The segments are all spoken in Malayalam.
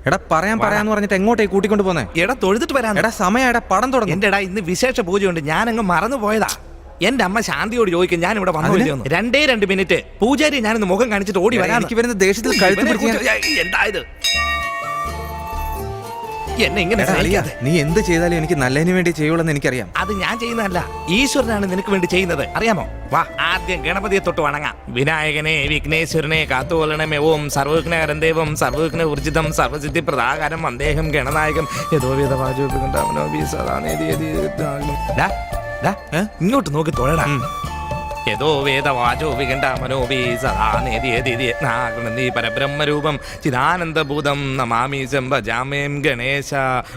എടാ പറയാന്ന് പറഞ്ഞിട്ട് എങ്ങോട്ടേക്ക് കൂട്ടിക്കൊണ്ട് പോന്നെ? എടാ തൊഴുതിട്ട് വരാൻ. എടാ സമയം, എടാ പടം തുടങ്ങും. എന്റെ ഇന്ന് വിശേഷ പൂജയുണ്ട്, ഞാനങ്ങ് മറന്നു പോയതാ. എന്റെ അമ്മ ശാന്തിയോട് ചോദിക്കും ഞാൻ ഇവിടെ വന്നു. 2 മിനിറ്റ് പൂജാരി ഞാനൊന്ന് മുഖം കാണിച്ചിട്ട് ഓടി വരാൻ. എനിക്ക് വരുന്ന ദേഷ്യത്തിൽ കഴുത്ത് എന്തായത് എന്നെ ഇങ്ങനെ നീ എന്ത് ചെയ്താലും എനിക്ക് നല്ലതിന് വേണ്ടി ചെയ്യുള്ളൂ എനിക്കറിയാം. അത് ഞാൻ ചെയ്യുന്നതല്ല, ഈശ്വരനാണ് നിനക്ക് വേണ്ടി ചെയ്യുന്നത്, അറിയാമോ? വാ, ആദ്യം ഗണപതിയെ തൊട്ട് വണങ്ങാം. വിനായകനെ വിഘ്നേശ്വരനെ കാത്തുകൊള്ളണമേ. ഓം സർവവിഘ്നഹരം ദേവം സർവവിഘ്ന ഊർജിതം സർവസിദ്ധി പ്രദാകാരം വന്ദേഹം ഗണനായകം ഇങ്ങോട്ട് നോക്കി തൊഴടാ. യഥോ വേദവാചോ വികണ്ഠമനോപി സദാ നേതി പരബ്രഹ്മരൂപം ചിദാനന്ദഭൂതം നമാമി ഭജാമേം ഗണേശ.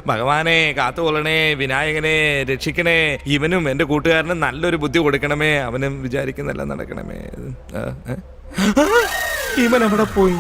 ഭഗവാനെ കാത്തുകൊള്ളണേ, വിനായകനെ രക്ഷിക്കണേ. ഇവനും എന്റെ കൂട്ടുകാരനും നല്ലൊരു ബുദ്ധി കൊടുക്കണമേ, അവനും വിചാരിക്കുന്നെല്ലാം നടക്കണമേ. ഇവൻ എവിടെ പോയി?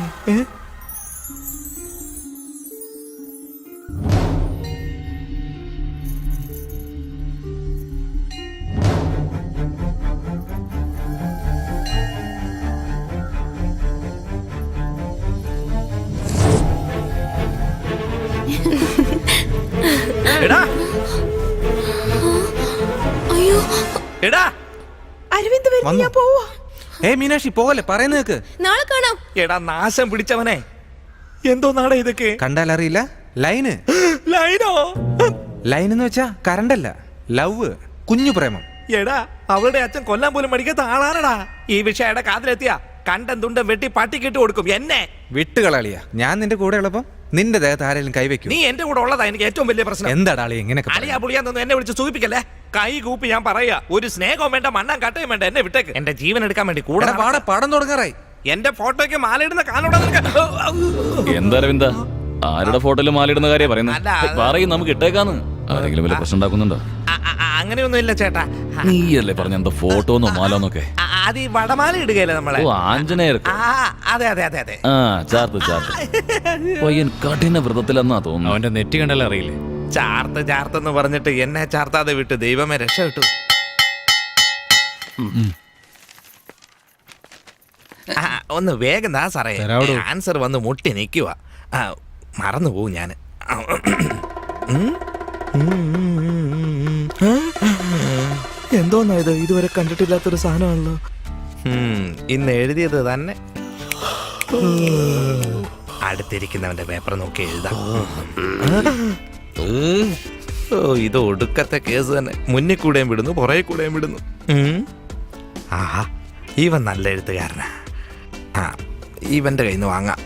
മീനാക്ഷി പോകല്ലേ, പറയുന്ന കേക്ക്. നാളെ കാണാം. എടാ നാശം പിടിച്ചവനെ, എന്തോ നാളെ ഇതൊക്കെ കണ്ടാലറിയില്ല. ലൈനോ? ലൈൻ എന്ന് വെച്ചാ കറണ്ടല്ല, ലവ്, കുഞ്ഞു പ്രേമം. എടാ അവളുടെ അച്ഛൻ കൊല്ലാൻ പോലും മടിക്കാത്ത ആളാണടാ. ഈ വിഷയയുടെ കാതിലെത്തിയ കണ്ടം തുണ്ടം വെട്ടി പട്ടിക്കിട്ട് കൊടുക്കും. എന്നെ വിട്ടുകളാളിയാ. ഞാൻ നിന്റെ കൂടെ ഉള്ളപ്പം നിന്റെ ദേഹത്ത് ആരെങ്കിലും കൈവയ്ക്കും. നീ എന്റെ കൂടെ ഉള്ളതാ എനിക്ക് ഏറ്റവും വലിയ പ്രശ്നം. എന്താടാ അളി എങ്ങനെ അളിയാ പുളിയാന്നൊന്നും എന്നെ വിളിച്ച് സൂചിപ്പിക്കല്ലേ. കൈ കൂപ്പി ഞാൻ പറയാ, ഒരു സ്നേഹവും വേണ്ട, മണ്ണാൻ കട്ടയും വേണ്ട, എന്നെ വിട്ടേക്ക്. എന്റെ ജീവൻ എടുക്കാൻ വേണ്ടി കൂടെ പടം തുടങ്ങാറായി. എന്റെ ഫോട്ടോയ്ക്ക് മാലയിടുന്ന കാണോടാ നിനക്ക്? എന്താ അരവിന്ദ, ആരുടെ ഫോട്ടോയിൽ മാലയിടുന്ന കാര്യം പറയുന്നത്? പറയും, നമുക്ക് ഇട്ടേക്കാന്ന്. ആരെങ്കിലും വല്ല പ്രശ്നം ഉണ്ടാക്കുന്നുണ്ടോ? അങ്ങനെയൊന്നും ഇല്ല ചേട്ടാ. നീയല്ലേ പറഞ്ഞ എന്താ ഫോട്ടോന്നോ മാലോന്നൊക്കെ? അത് ഈ വടമാല ഇടുകയല്ലേ നമ്മളെ. ആഞ്ജനേയർക്ക്. അതെ അതെ അതെ അതെ. പയ്യൻ കഠിന വ്രതത്തിലെന്നാ തോന്നുന്നു. അവന്റെ നെറ്റ് കണ്ടാലും അറിയില്ലേ. ചാർത്തെന്ന് പറഞ്ഞിട്ട് എന്നെ ചാർത്താതെ വിട്ട് ദൈവമേ രക്ഷ കിട്ടു. ഒന്ന് വേഗം താ സാറേ, ആൻസർ വന്ന് മുട്ടി നിൽക്കുക. മറന്നു പോവും ഞാൻ. എന്തോന്നാ ഇത്? ഇതുവരെ കണ്ടിട്ടില്ലാത്തൊരു സാധനമാണല്ലോ. ഇന്ന് എഴുതിയത് തന്നെ. അടുത്തിരിക്കുന്നവന്റെ പേപ്പർ നോക്കി എഴുതാം. ഓ, ഇത് ഒടുക്കത്തെ കേസ് തന്നെ. മുന്നിൽ കൂടെയും വിടുന്നു, പുറകെ കൂടെയും വിടുന്നു. ആഹാ, ഇവൻ നല്ല എഴുത്തുകാരനാ. ഇവന്റെ കയ്യിൽ നിന്ന് വാങ്ങാം.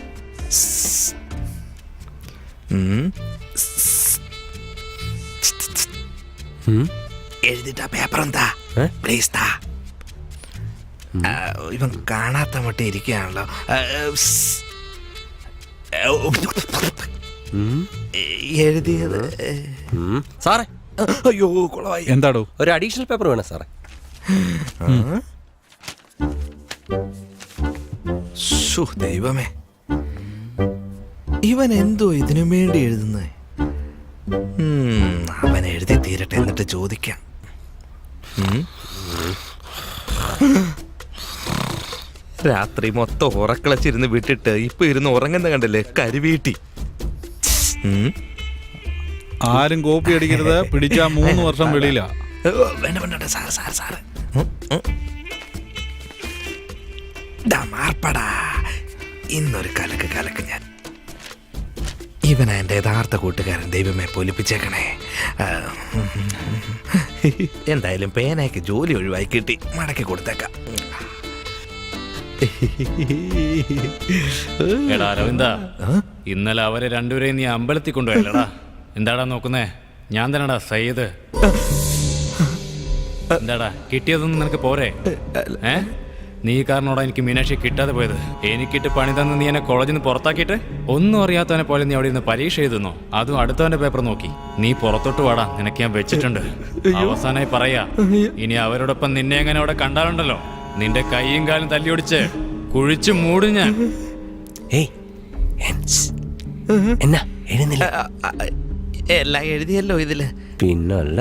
എഴുതിട്ട പേപ്പർ എന്താ പ്ലീസ് താ. ഇവൻ കാണാത്ത മട്ടി ഇരിക്കുകയാണല്ലോ. എഴുതിയത് സാറേ. അയ്യോ കുളമായി. എന്താടോ? ഒരു അഡീഷണൽ പേപ്പർ വേണം സാറേ. ദൈവമേ, ഇവൻ എന്തോ ഇതിനു വേണ്ടി എഴുതുന്നത്? അവൻ എഴുതി തീരട്ടെ, എന്നിട്ട് ചോദിക്കാം. രാത്രി മൊത്തം ഉറക്കളച്ചിരുന്ന് വിട്ടിട്ട് ഇപ്പൊ ഇരുന്ന് ഉറങ്ങുന്ന കണ്ടല്ലേ കരുവീട്ടി. ആരും കോപ്പി അടിക്കരുത്, പിടിച്ചാ 3 വർഷം വെളിയില. വേണ്ട വേണ്ട സാർ സാർ സാർ. മാർപ്പടാ, ഇന്നൊരു കലക്ക് ഞാൻ. ഇവനാ എൻ്റെ യഥാർത്ഥ കൂട്ടുകാരൻ. ദൈവമേ പൊലിപ്പിച്ചേക്കണേ. എന്തായാലും പേനയ്ക്ക് ജോലി ഒഴിവായി കിട്ടി, മടക്കി കൊടുത്തേക്കാം. എടാ അരവിന്ദ, ഇന്നലെ അവരെ രണ്ടുപേരെയും നീ അമ്പലത്തിൽ കൊണ്ടുപോയല്ലടാ. എന്താടാ നോക്കുന്നേ? ഞാൻ തന്നെടാ സയ്യിദ്. എന്താടാ കിട്ടിയതൊന്നും നിനക്ക് പോരെ? നീ കാരണോടാ എനിക്ക് മീനാക്ഷി കിട്ടാതെ പോയത്. എനിക്കിട്ട് പണി തന്ന് നീ എന്നെ കോളേജിൽ നിന്ന് പുറത്താക്കിയിട്ട് ഒന്നും അറിയാത്തവനെ പോലെ നീ അവിടെ നിന്ന് പരീക്ഷ എഴുതുന്നോ? അതും അടുത്തവന്റെ പേപ്പർ നോക്കി. നീ പുറത്തോട്ട് വാടാ, നിനക്ക് ഞാൻ വെച്ചിട്ടുണ്ട്. അവസാനമായി പറയാ, ഇനി അവരോടൊപ്പം നിന്നെ എങ്ങനെ അവിടെ കണ്ടാലുണ്ടല്ലോ, നിന്റെ കൈയും കാലും തല്ലിയൊടിച്ച് കുഴിച്ചു മൂടും ഞാൻ. എന്നാ എഴുന്നില്ല? എല്ലാം എഴുതിയല്ലോ ഇതില്. പിന്നല്ല.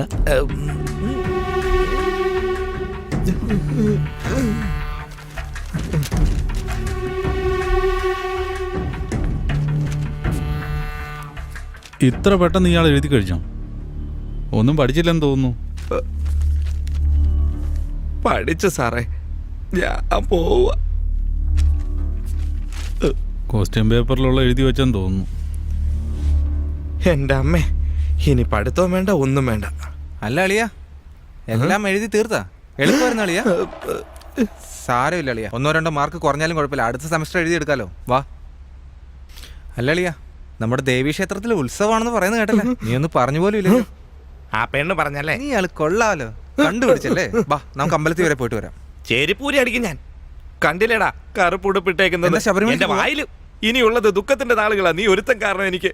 ഇത്ര പെട്ടെന്ന് ഇയാൾ എഴുതി കഴിഞ്ഞോ? ഒന്നും പഠിച്ചില്ലെന്ന് തോന്നുന്നു. പഠിച്ചു സാറേ, ഞാൻ പോവാ. ക്വസ്റ്റ്യൻ പേപ്പറിലുള്ള എഴുതി വെച്ചെന്ന് തോന്നുന്നു. എൻ്റെ അമ്മേ, ഇനി പഠിത്തവും വേണ്ട, ഒന്നും വേണ്ട. അല്ല അളിയ, എല്ലാം എഴുതി തീർത്താ? എളുപ്പമായിരുന്നു അളിയ. സാരമില്ല അളിയ, 1-2 മാർക്ക് കുറഞ്ഞാലും കുഴപ്പമില്ല, അടുത്ത സെമസ്റ്റർ എഴുതി എടുക്കാലോ. വാ. അല്ല അളിയ, നമ്മുടെ ദേവീക്ഷേത്രത്തിൽ ഉത്സവമാണെന്ന് പറയുന്നത് കേട്ടല്ലേ? നീ ഒന്ന് പറഞ്ഞു പോലും ഇല്ലല്ലോ. ആ പെണ്ണ് പറഞ്ഞല്ലേ? നീ ആള് കൊള്ളാലോ, കണ്ടുപിടിച്ചല്ലേ. വാ, നമുക്ക് അമ്പലത്തിൽ വരെ പോയിട്ട് വരാം. ചേരിപ്പൂരി അടിക്കും ഞാൻ. കണ്ടില്ലേടാ കറുപ്പുടുപ്പിട്ടേക്കുന്നത് എന്താ ശബരിമല എന്റെ വായിലും. ഇനിയുള്ളത് ദുഃഖത്തിന്റെ നാളുകളാ. നീ ഒരുത്തൻ കാരണം എനിക്ക്.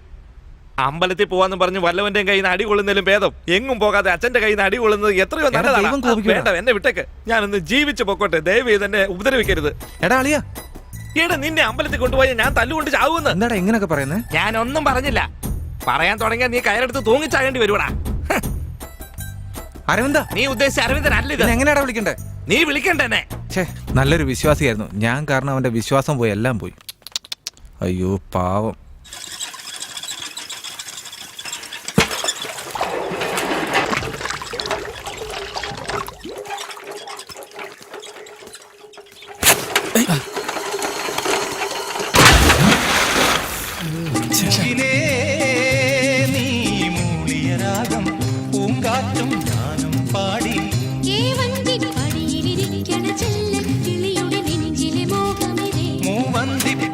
അമ്പലത്തിൽ പോവാന്ന് പറഞ്ഞ് വല്ലവന്റെ കയ്യിൽ നിന്ന് അടി കൊള്ളുന്നതിലും ഭേദം എങ്ങും പോകാതെ അച്ഛന്റെ കയ്യിൽ നിന്ന് അടി കൊള്ളുന്നത് എത്രയോ നല്ലതാണ്. ദൈവം കോപിക്കുമെടാ. വേണ്ട, എന്നെ വിട്ടേക്ക്. ഞാനൊന്ന് ജീവിച്ചു പൊക്കോട്ടെ. ദയവ് തന്നെ ഉപദ്രവിക്കരുത്. എടാ അളിയ, ഈടെ നിന്നെ അമ്പലത്തിൽ കൊണ്ടുപോയി ഞാൻ തല്ലുകൊണ്ട് ചാവുമെന്ന്. എന്താടാ ഇങ്ങനൊക്കെ പറയുന്നേ? ഞാനൊന്നും പറഞ്ഞില്ല. പറയാൻ തുടങ്ങിയാൽ നീ കയറെടുത്ത് തൂങ്ങിച്ചാകേണ്ടി വരുവാടാ. അരവിന്ദ, നീ ഉദ്ദേശിച്ച അരവിന്ദനല്ല ഇത്. എങ്ങനെയാടാ വിളിക്കണ്ടേ? നീ വിളിക്കണ്ടെന്നെ. ഛേ, നല്ലൊരു വിശ്വാസിയായിരുന്നു ഞാൻ. കാരണം അവന്റെ വിശ്വാസം പോയി, എല്ലാം പോയി. അയ്യോ പാവം.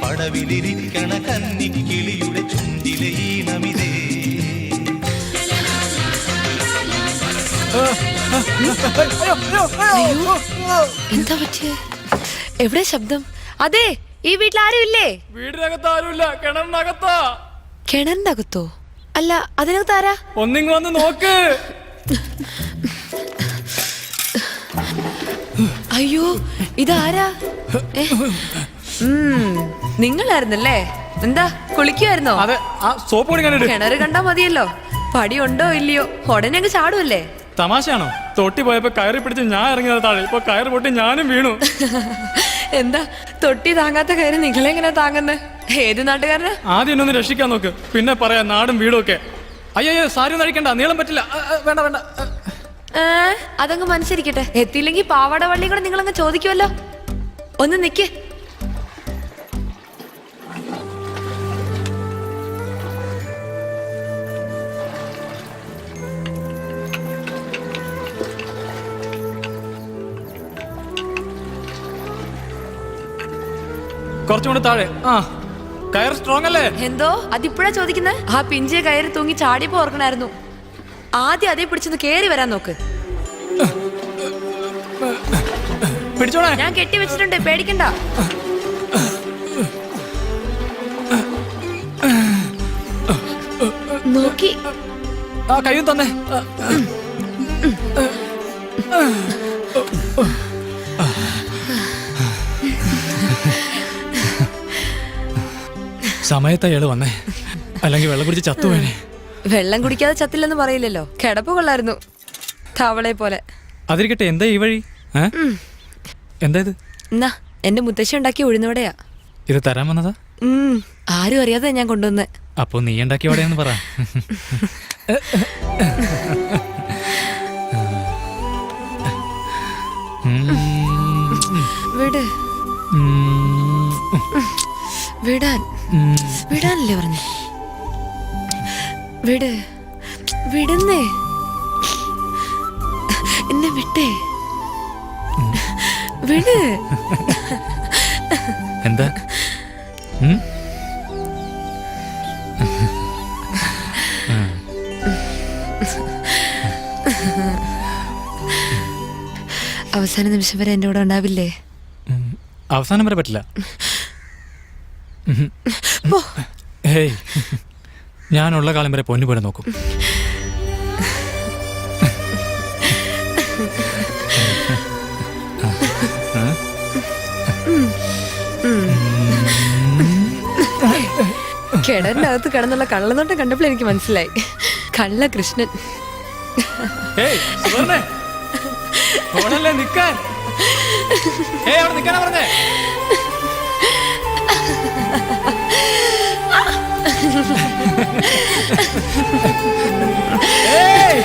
പടവിലിരിക്കണ കന്നിക്കിളിയുടെ ചുണ്ടിലെ ഈണമിതേ. എന്താ പറ്റിയ? എവിടെ ശബ്ദം? അതെ, ഈ വീട്ടിൽ ആരും ഇല്ലേ? വീടിനകത്ത് ആരുമില്ല, കിണറിനകത്താ. കിണറിന്റെ അകത്തോ? അല്ല, അതിനകത്ത് ആരാ? ഒന്നിങ്ങ് വന്ന് നോക്ക്. അയ്യോ, ഇതാരാ? നിങ്ങളായിരുന്നല്ലേ? എന്താ കുളിക്കുമായിരുന്നോ? അതെ, ആ സോപ്പ് പൊടി കണ്ടിട്ട്. കിണറ് കണ്ടാ മതിയല്ലോ, പടി ഉണ്ടോ ഇല്ലയോ ഉടനെ അങ്ങ് ചാടുമല്ലേ. തമാശയാണോ? തൊട്ടി പോയപ്പോ കയറി പിടിച്ച് ഞാൻ ഇറങ്ങിയത് താഴെ. ഇപ്പൊ കയറ് പൊട്ടി ഞാനും വീണു. എന്താ തൊട്ടി താങ്ങാത്ത കയറി നിങ്ങളെങ്ങനെ താങ്ങുന്നത്? ഏത് നാട്ടുകാരനാ? ആദ്യം എന്നെ ഒന്ന് രക്ഷിക്കാൻ നോക്ക്, പിന്നെ പറയാം നാടും വീടും ഒക്കെ. അയ്യോ, സാരി ഒന്നും അഴിക്കണ്ട, നീളം പറ്റില്ല. വേണ്ട വേണ്ട. അതങ്ങ് മനസ്സിരിക്കട്ടെ. എത്തിയില്ലെങ്കിൽ പാവാട വള്ളിയും കൂടെ നിങ്ങളങ്ങ് ചോദിക്കുമല്ലോ. ഒന്ന് നിക്ക്. കുറച്ചും കൂടെ താഴെ. ആ, കയർ സ്ട്രോങ് അല്ലേ? എന്തോ അതിപ്പോഴാ ചോദിക്കുന്നത്? ആ പിഞ്ചെ കയറി തൂങ്ങി ചാടിയപ്പോ ഓർക്കണായിരുന്നു. ആദ്യം അതേ പിടിച്ചൊന്ന് കേറി വരാൻ നോക്ക്. പിടിച്ചോണേ. ഞാൻ കെട്ടി വെച്ചിട്ടുണ്ട്, പേടിക്കണ്ട. നോക്കി. ആ കയ്യും തന്നെ. സമയത്ത് അയാള് വന്നേ, അല്ലെങ്കിൽ വെള്ളം കുടിച്ച് ചത്തുവേനെ. വെള്ളം കുടിക്കാതെ ചത്തില്ലെന്ന് പറയില്ലല്ലോ. കിടപ്പ് കൊള്ളായിരുന്നു, തവളെ പോലെ. അതിരിക്കട്ടെ, എന്താ ഈ വഴി? എന്താ ഇത്? എന്നാ, എന്റെ മുത്തശ്ശി ഉണ്ടാക്കിയ ഉഴുന്നോടെയാ. ഇത് തരാൻ വന്നതാ? ആരും അറിയാതെ ഞാൻ കൊണ്ടുവന്നേ. അപ്പൊ നീ ഉണ്ടാക്കിയ വടയാന്ന് പറ. വിട്. വിടാൻ വിടാനല്ലേ പറഞ്ഞു? വിട്, വിടുന്നേ. എന്നെ വിട്ടേ. വിട്. എന്താ? അവസാന നിമിഷം വരെ എൻ്റെ കൂടെ ഉണ്ടാവില്ലേ? അവസാനം വരെ പറ്റില്ല. ഹേയ്, ഞാനുള്ള കാലം വരെ പൊന്നു പോലെ നോക്കും. കിണറിനകത്ത് കിടന്നുള്ള കള്ളനോട്ടം കണ്ടപ്പോൾ എനിക്ക് മനസ്സിലായി, കള്ള കൃഷ്ണൻ. നിക്കാൻ നിക്കാനാ പറഞ്ഞേ? ഏയ്!